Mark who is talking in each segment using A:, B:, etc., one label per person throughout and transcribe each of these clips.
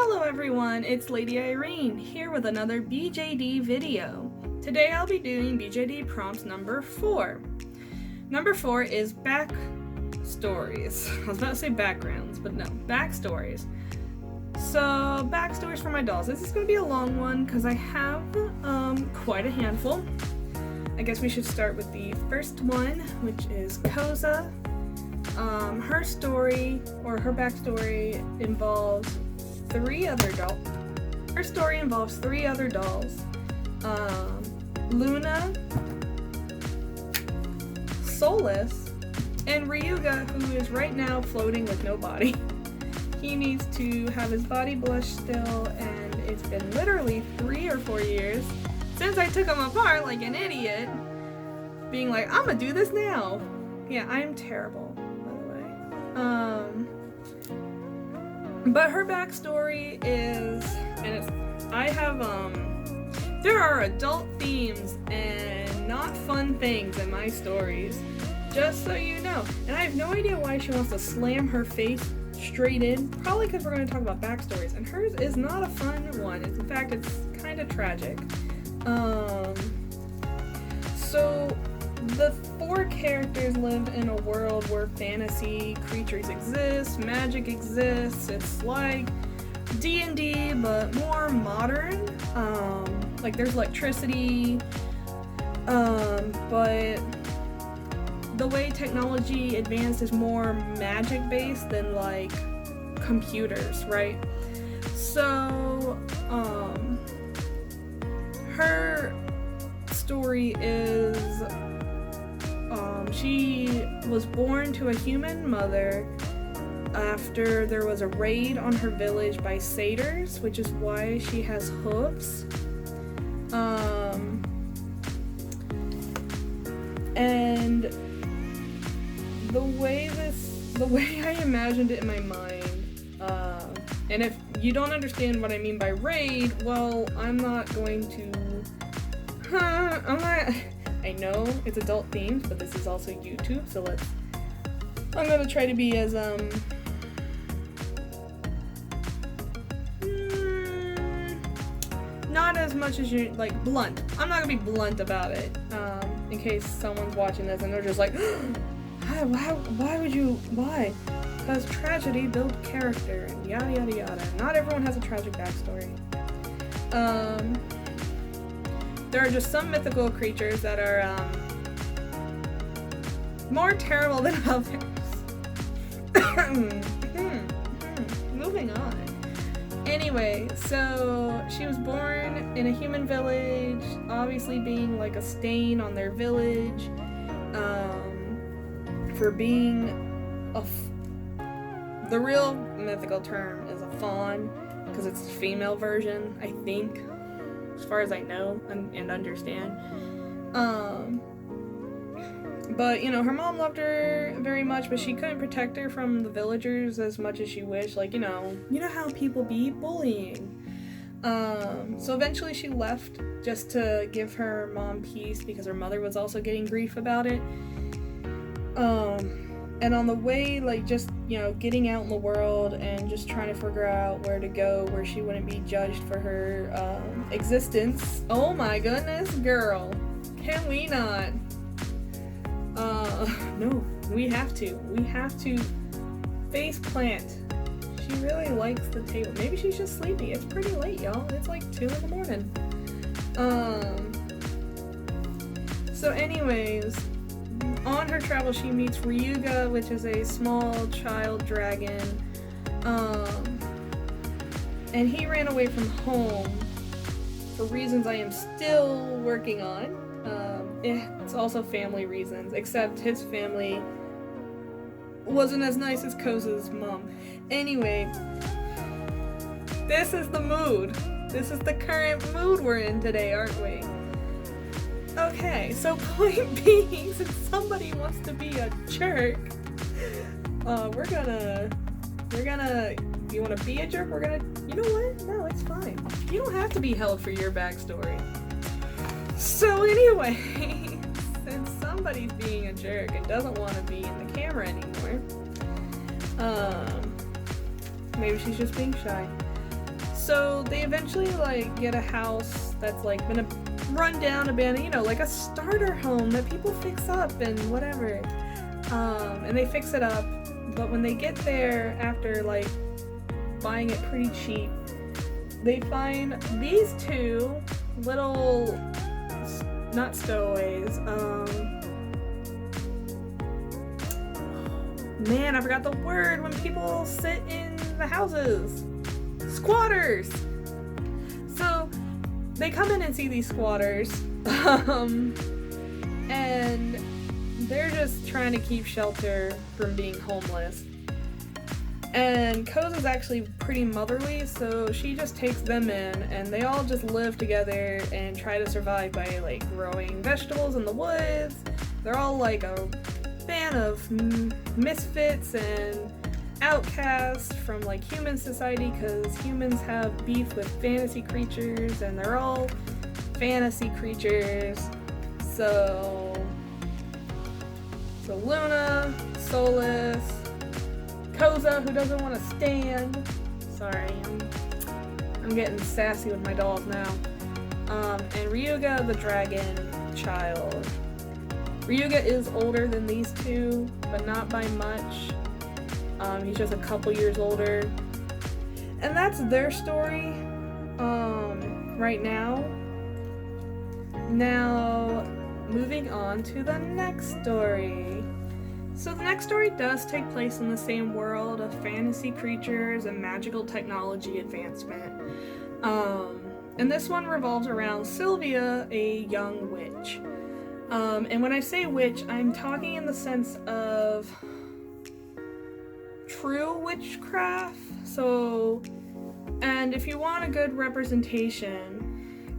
A: Hello everyone, it's Lady Irene here with another BJD video. Today I'll be doing BJD prompts number 4. Number 4 is backstories. I was about to say backgrounds, but no, backstories. So, backstories for my dolls. This is going to be a long one because I have quite a handful. I guess we should start with the first one, which is Poza. Her story, or her backstory, involves 3 other dolls. Her story involves 3 other dolls. Luna, Solace, and Ryuga, who is right now floating with no body. He needs to have his body blush still, and it's been literally 3 or 4 years since I took him apart like an idiot, being like, I'm gonna do this now. Yeah, I am terrible, by the way. But her backstory is, there are adult themes and not fun things in my stories, just so you know. And I have no idea why she wants to slam her face straight in, probably because we're going to talk about backstories, and hers is not a fun one. In fact, it's kind of tragic. So the 4 characters live in a world where fantasy creatures exist, magic exists. It's like D&D, but more modern. Like there's electricity, but the way technology advanced is more magic based than like computers, right? So her story is she was born to a human mother after there was a raid on her village by satyrs, which is why she has hooves. And the way I imagined it in my mind, and if you don't understand what I mean by raid, well, I'm not going to, I know it's adult themed, but this is also YouTube, so I'm gonna try to be as, not as much as you, like, blunt. I'm not gonna be blunt about it, in case someone's watching this and they're just like, why? Because tragedy builds character, and yada yada yada. Not everyone has a tragic backstory. There are just some mythical creatures that are, more terrible than others. Moving on. Anyway, so she was born in a human village, obviously being like a stain on their village, for being the real mythical term is a fawn, because it's the female version, I think, as far as I know and understand. But, you know, her mom loved her very much, but she couldn't protect her from the villagers as much as she wished. Like, you know how people be bullying. So eventually she left just to give her mom peace because her mother was also getting grief about it. And on the way, like, just, you know, getting out in the world and just trying to figure out where to go where she wouldn't be judged for her existence. Oh my goodness, girl. Can we not? No, we have to. We have to face plant. She really likes the table. Maybe she's just sleepy. It's pretty late, y'all. It's like 2 in the morning. So anyways, on her travel she meets Ryuga, which is a small child dragon. And he ran away from home for reasons I am still working on. It's also family reasons, except his family wasn't as nice as Koza's mom. Anyway, this is the mood. This is the current mood we're in today, aren't we? Okay, so point being, since somebody wants to be a jerk, you wanna be a jerk? You know what? No, it's fine. You don't have to be held for your backstory. So anyway, since somebody's being a jerk and doesn't want to be in the camera anymore, maybe she's just being shy. So they eventually like get a house that's like been a rundown, abandoned, you know, like a starter home that people fix up and whatever. And they fix it up, but when they get there after like buying it pretty cheap, they find these two little, not stowaways, man, I forgot the word when people sit in the houses. Squatters! So, they come in and see these squatters, and they're just trying to keep shelter from being homeless. And Poza's actually pretty motherly, so she just takes them in, and they all just live together and try to survive by like growing vegetables in the woods. They're all like a fan of misfits and outcasts from like human society, because humans have beef with fantasy creatures, and they're all fantasy creatures. So Luna, Solus, Poza, who doesn't want to stand. Sorry, I'm getting sassy with my dolls now. And Ryuga, the dragon child. Ryuga is older than these two, but not by much. He's just a couple years older. And that's their story, right now. Now, moving on to the next story. So the next story does take place in the same world of fantasy creatures and magical technology advancement. And this one revolves around Sylvia, a young witch. And when I say witch, I'm talking in the sense of true witchcraft. So, and if you want a good representation,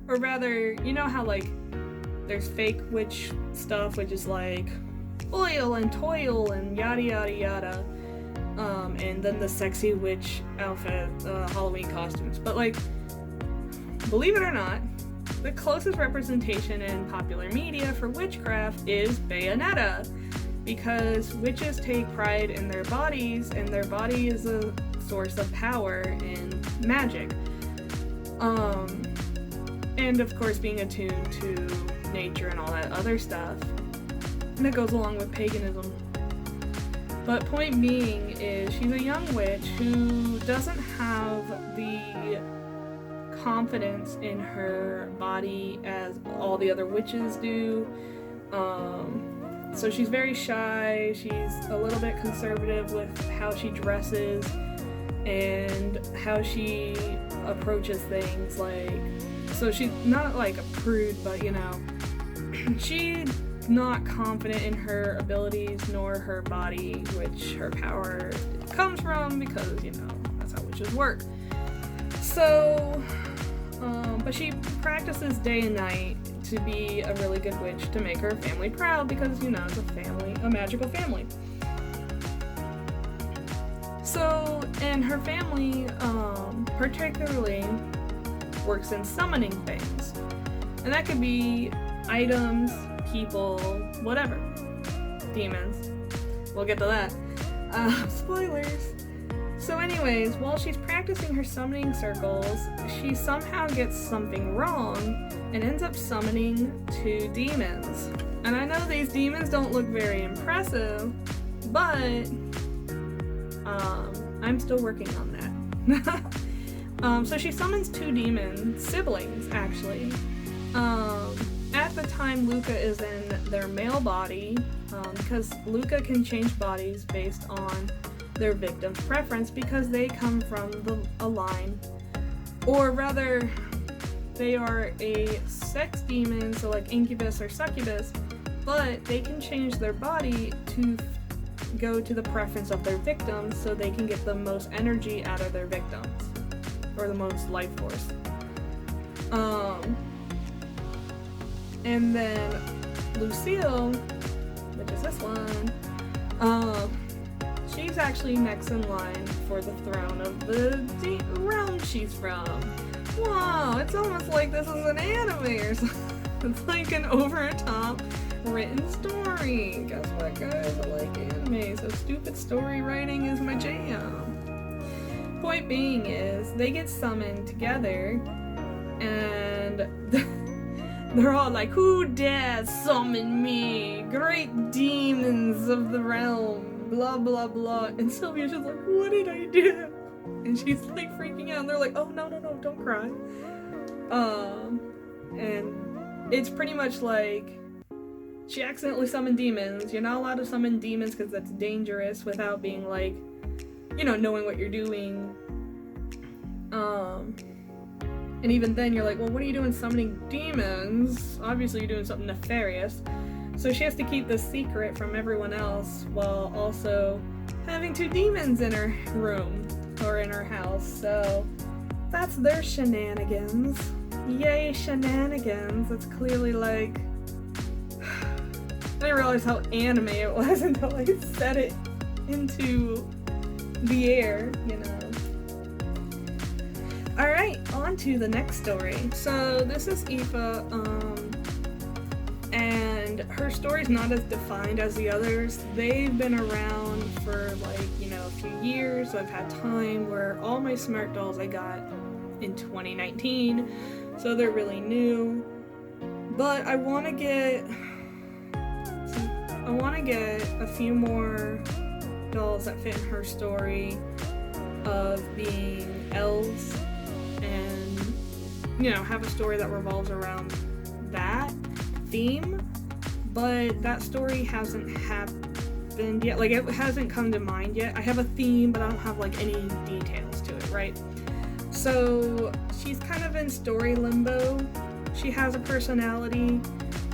A: or rather, you know how like there's fake witch stuff, which is like oil and toil and yada yada yada, and then the sexy witch outfit, Halloween costumes. But like, believe it or not, the closest representation in popular media for witchcraft is Bayonetta, because witches take pride in their bodies, and their body is a source of power and magic. And of course being attuned to nature and all that other stuff. And that goes along with paganism. But point being is she's a young witch who doesn't have the confidence in her body as all the other witches do. So she's very shy, she's a little bit conservative with how she dresses and how she approaches things, like, so she's not like a prude, but you know, she's not confident in her abilities nor her body, which her power comes from, because, you know, that's how witches work. So, but she practices day and night to be a really good witch to make her family proud, because, you know, it's a magical family. So, and her family, particularly works in summoning things. And that could be items, people, whatever. Demons. We'll get to that. Spoilers. So anyways, while she's practicing her summoning circles, she somehow gets something wrong and ends up summoning 2 demons. And I know these demons don't look very impressive, but I'm still working on that. So she summons 2 demon siblings, actually. At the time, Luca is in their male body, because Luca can change bodies based on their victim's preference, because they come from a line, or rather, they are a sex demon, so like incubus or succubus, but they can change their body to go to the preference of their victims, so they can get the most energy out of their victims, or the most life force. And then Lucille, which is this one, she's actually next in line for the throne of the realm she's from. Wow, it's almost like this is an anime or something. It's like an over-the-top written story. Guess what, guys? I like anime, so stupid story writing is my jam. Point being is they get summoned together, and they're all like, "Who dares summon me? Great demons of the realm, blah blah blah." And Sylvia's just like, "What did I do?" And she's like freaking out, and they're like, "Oh no, don't cry." And it's pretty much like she accidentally summoned demons. You're not allowed to summon demons because that's dangerous without being like, knowing what you're doing. And even then you're like, well, what are you doing summoning demons? Obviously you're doing something nefarious. So she has to keep this secret from everyone else while also having 2 demons in her room or in her house. So that's their shenanigans. Yay, shenanigans. It's clearly like, I didn't realize how anime it was until I set it into the air, Alright, on to the next story. So this is Aoife, and her story's not as defined as the others. They've been around for a few years. So I've had time where all my smart dolls I got in 2019, so they're really new. But I want to get a few more dolls that fit in her story of being elves, and have a story that revolves around that theme. But that story hasn't happened yet. It hasn't come to mind yet. I have a theme, but I don't have any details to it, right? So she's kind of in story limbo. She has a personality.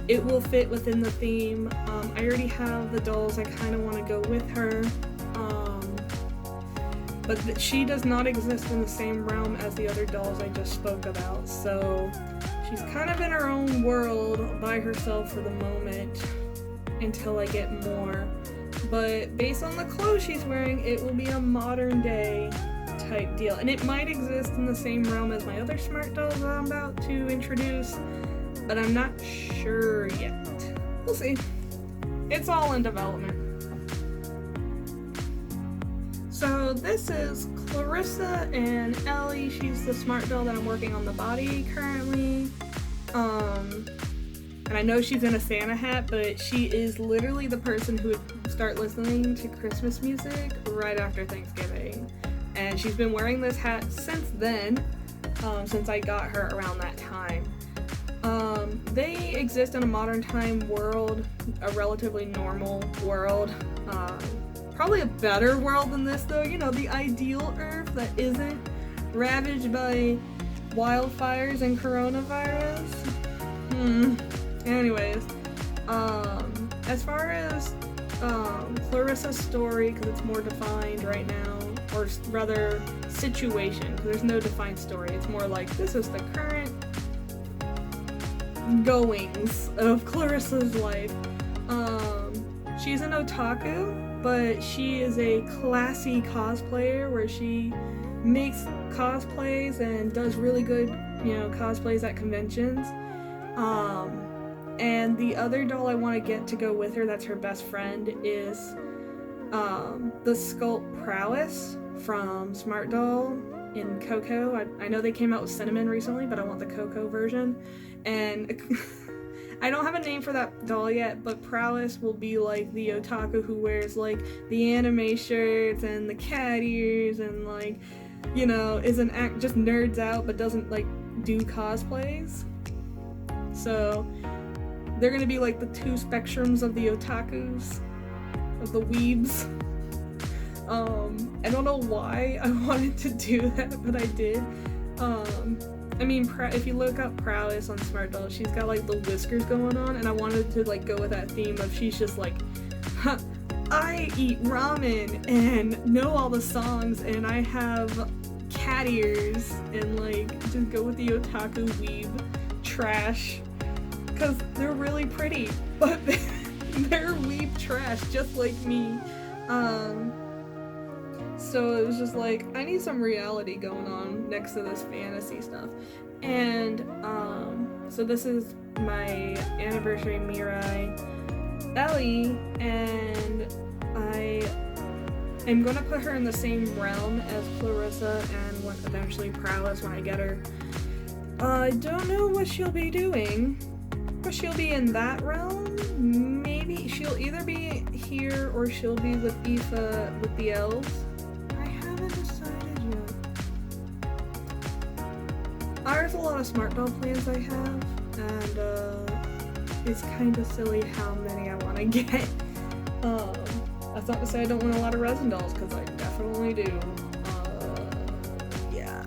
A: It will fit within the theme. I already have the dolls I kind of want to go with her. But she does not exist in the same realm as the other dolls I just spoke about. So she's kind of in her own world by herself for the moment until I get more. But based on the clothes she's wearing, it will be a modern day type deal. And it might exist in the same realm as my other smart dolls I'm about to introduce, but I'm not sure yet. We'll see. It's all in development. So this is Clarissa and Ellie. She's the smart doll that I'm working on the body currently. And I know she's in a Santa hat, but she is literally the person who would start listening to Christmas music right after Thanksgiving. And she's been wearing this hat since then, since I got her around that time. They exist in a modern time world, a relatively normal world. Probably a better world than this though, the ideal Earth that isn't ravaged by wildfires and coronavirus. Anyways, as far as Clarissa's story, because it's more defined right now, or rather situation, because there's no defined story, it's more like this is the current goings of Clarissa's life. She's an otaku, but she is a classy cosplayer where she makes cosplays and does really good, cosplays at conventions. And the other doll I want to get to go with her, that's her best friend, is the Sculpt Prowess from Smart Doll in Coco. I know they came out with Cinnamon recently, but I want the Coco version. And I don't have a name for that doll yet, but Prowess will be like the otaku who wears the anime shirts and the cat ears and just nerds out but doesn't do cosplays. So they're gonna be the 2 spectrums of the otakus, of the weebs. I don't know why I wanted to do that, but I did. If you look up Prowess on Smart Doll, she's got the whiskers going on, and I wanted to go with that theme of she's just I eat ramen and know all the songs, and I have cat ears, and just go with the otaku weeb trash, because they're really pretty, but they're weeb trash just like me. So it was just I need some reality going on next to this fantasy stuff. And so this is my anniversary Mirai Ellie, and I I'm gonna put her in the same realm as Clarissa and eventually Prowess when I get her. I don't know what she'll be doing, but she'll be in that realm. Maybe she'll either be here or she'll be with Aoife with the elves. I haven't decided yet. There's a lot of smart doll plans I have, and it's kind of silly how many I want to get. That's not to say I don't want a lot of resin dolls, because I definitely do. Yeah,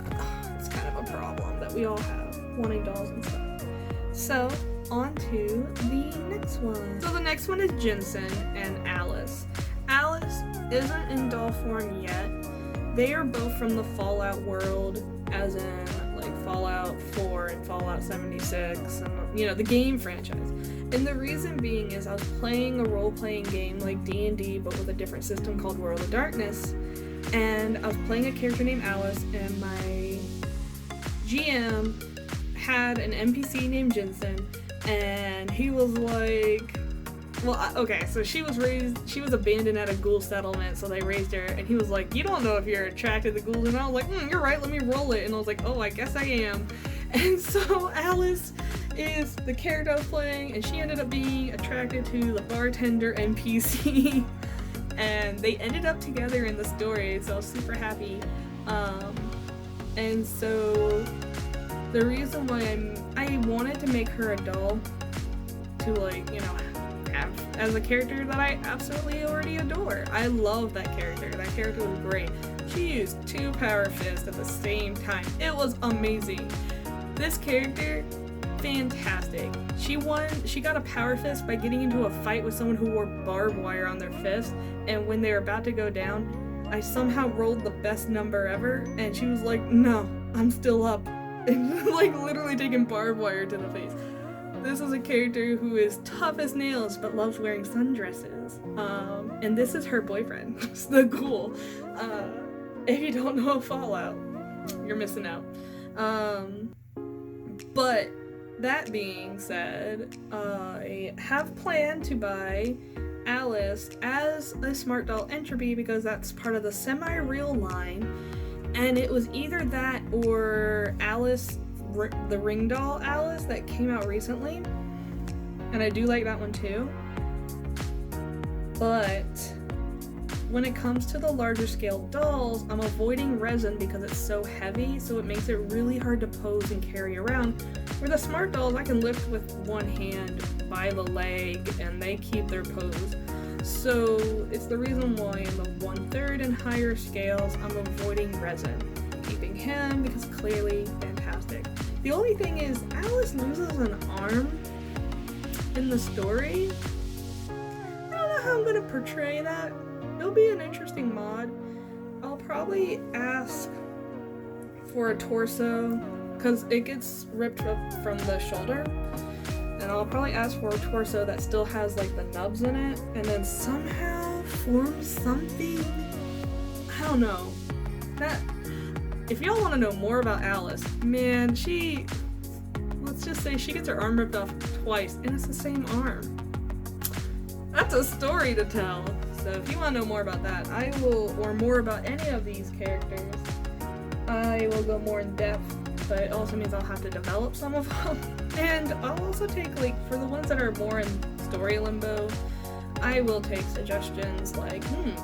A: it's kind of a problem that we all have, wanting dolls and stuff. So, on to the next one. So the next one is Jensen and Alice. Alice isn't in doll form yet. They are both from the Fallout world, as in like Fallout 4 and Fallout 76, and the game franchise. And the reason being is I was playing a role-playing game like D&D, but with a different system called World of Darkness, and I was playing a character named Alice, and my GM had an NPC named Jensen, and he was like, so she was abandoned at a ghoul settlement, so they raised her, and he was like, you don't know if you're attracted to ghouls, and I was like, you're right, let me roll it, and I was like, oh, I guess I am. And so Alice is the character I was playing, and she ended up being attracted to the bartender NPC, and they ended up together in the story, so I was super happy. And so the reason why I wanted to make her a doll to have as a character that I absolutely already adore. I love that character. That character was great. She used 2 power fists at the same time. It was amazing. This character, fantastic. She got a power fist by getting into a fight with someone who wore barbed wire on their fist, and when they were about to go down, I somehow rolled the best number ever, and she was like, no, I'm still up. And literally taking barbed wire to the face. This is a character who is tough as nails but loves wearing sundresses. And this is her boyfriend, the ghoul. If you don't know Fallout, you're missing out. But that being said, I have planned to buy Alice as a smart doll entropy because that's part of the semi-real line. And it was either that or Alice, the ring doll Alice that came out recently. And I do like that one too. But when it comes to the larger scale dolls, I'm avoiding resin because it's so heavy, so it makes it really hard to pose and carry around. Where the smart dolls, I can lift with one hand by the leg and they keep their pose. So it's the reason why in the 1/3 and higher scales, I'm avoiding resin. Keeping him because clearly fantastic. The only thing is, Alice loses an arm in the story. I don't know how I'm gonna portray that. It'll be an interesting mod. I'll probably ask for a torso because it gets ripped up from the shoulder. And I'll probably ask for a torso that still has the nubs in it, and then somehow form something. I don't know. If y'all want to know more about Alice, man, let's just say she gets her arm ripped off twice, and it's the same arm. That's a story to tell. So if you want to know more about that, or more about any of these characters, I will go more in depth. But it also means I'll have to develop some of them. And I'll also take, for the ones that are more in story limbo, I will take suggestions like,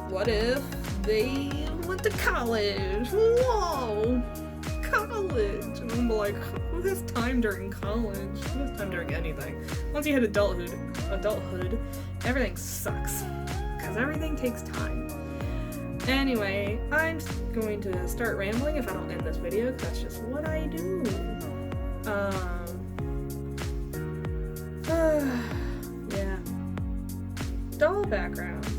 A: what if they went to college? Whoa! College! And I'm like, who has time during college? Who has time during anything? Once you hit adulthood, everything sucks. Because everything takes time. Anyway, I'm going to start rambling if I don't end this video, because that's just what I do. Yeah. Doll backgrounds.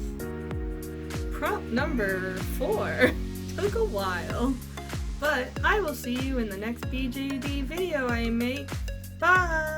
A: Prompt number 4. Took a while. But I will see you in the next BJD video I make. Bye!